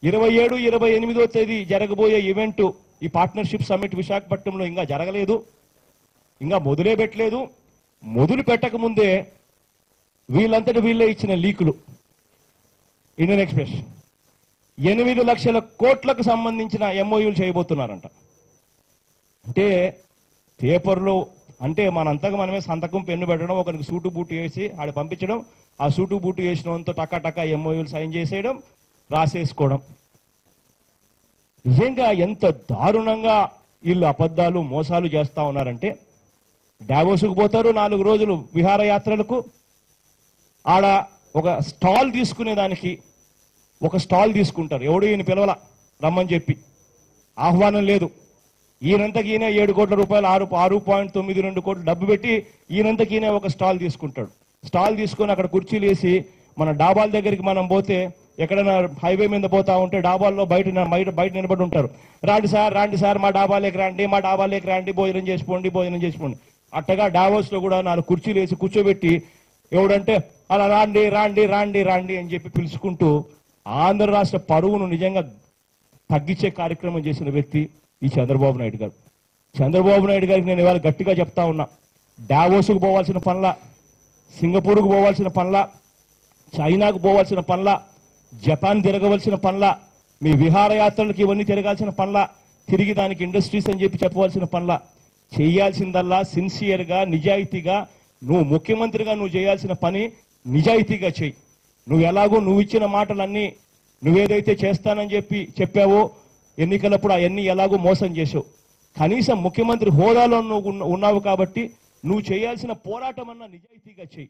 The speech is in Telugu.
27, 28వ తేదీ జరగబోయే ఈవెంట్ ఈ పార్ట్నర్షిప్ సమ్మిట్ విశాఖపట్నంలో ఇంకా జరగలేదు, ఇంకా మొదలే పెట్టలేదు. మొదలు పెట్టక ముందే వీళ్ళంతటి వీళ్ళే ఇచ్చిన లీకులు. ఇండియన్ ఎక్స్ప్రెస్ 8 లక్షల కోట్లకు సంబంధించిన ఎంఓయూలు చేయబోతున్నారంట. అంటే పేపర్లో అంటే మనంతగా మనమే సంతకం పెన్ను పెట్టడం, ఒకరికి సూటు బూటు వేసి ఆడ పంపించడం, ఆ సూటు బూటు వేసినంత టకా టకా ఎంఓయూలు సైన్ చేసేయడం, రాసేసుకోవడం. నిజంగా ఎంత దారుణంగా వీళ్ళు అబద్ధాలు మోసాలు చేస్తా ఉన్నారంటే, డావోసుకు పోతారు 4 రోజులు విహారయాత్రలకు, ఆడ ఒక స్టాల్ తీసుకునేదానికి ఒక స్టాల్ తీసుకుంటారు. ఎవడు ఈయన పిలవల రమ్మని చెప్పి, ఆహ్వానం లేదు. ఈయనంతకి ఈయన 7 కోట్ల రూపాయలు 6.92 కోట్లు డబ్బు పెట్టి ఈయనంతకి ఈయన ఒక స్టాల్ తీసుకుంటాడు. స్టాల్ తీసుకొని అక్కడ కుర్చీలు వేసి మన డాబాల దగ్గరికి మనం పోతే, ఎక్కడైనా హైవే మీద పోతా ఉంటే డాబాల్లో బయట నిలబడి ఉంటారు. రాండి సార్ మా డాబాలోకి రండి, భోజనం చేసుకోండి. అట్టగా డావోస్లో కూడా 4 కుర్చీలు వేసి కూర్చోబెట్టి ఎవడంటే అలా రాండి అని చెప్పి పిలుచుకుంటూ ఆంధ్ర రాష్ట్ర పరువును నిజంగా తగ్గించే కార్యక్రమం చేసిన వ్యక్తి ఈ చంద్రబాబు నాయుడు గారు. చంద్రబాబు నాయుడు గారికి నేను ఇవాళ గట్టిగా చెప్తా ఉన్నా, డావోస్కు పోవాల్సిన పనుల, సింగపూర్కు పోవాల్సిన పనుల, చైనాకు పోవాల్సిన పనుల, జపాన్ తిరగవలసిన పనుల, మీ విహారయాత్రలకు ఇవన్నీ తిరగాల్సిన పనుల, తిరిగి దానికి ఇండస్ట్రీస్ అని చెప్పి చెప్పవలసిన పనుల, చేయాల్సిందల్లా సిన్సియర్గా నిజాయితీగా నువ్వు ముఖ్యమంత్రిగా నువ్వు చేయాల్సిన పని నిజాయితీగా చెయ్యి. నువ్వు ఎలాగో నువ్వు ఇచ్చిన మాటలన్నీ నువ్వేదైతే చేస్తానని చెప్పి చెప్పావో ఎన్నికలప్పుడు అవన్నీ ఎలాగో మోసం చేసావు. కనీసం ముఖ్యమంత్రి హోదాలో నువ్వు ఉన్నావు కాబట్టి నువ్వు చేయాల్సిన పోరాటం అన్న నిజాయితీగా చెయ్యి.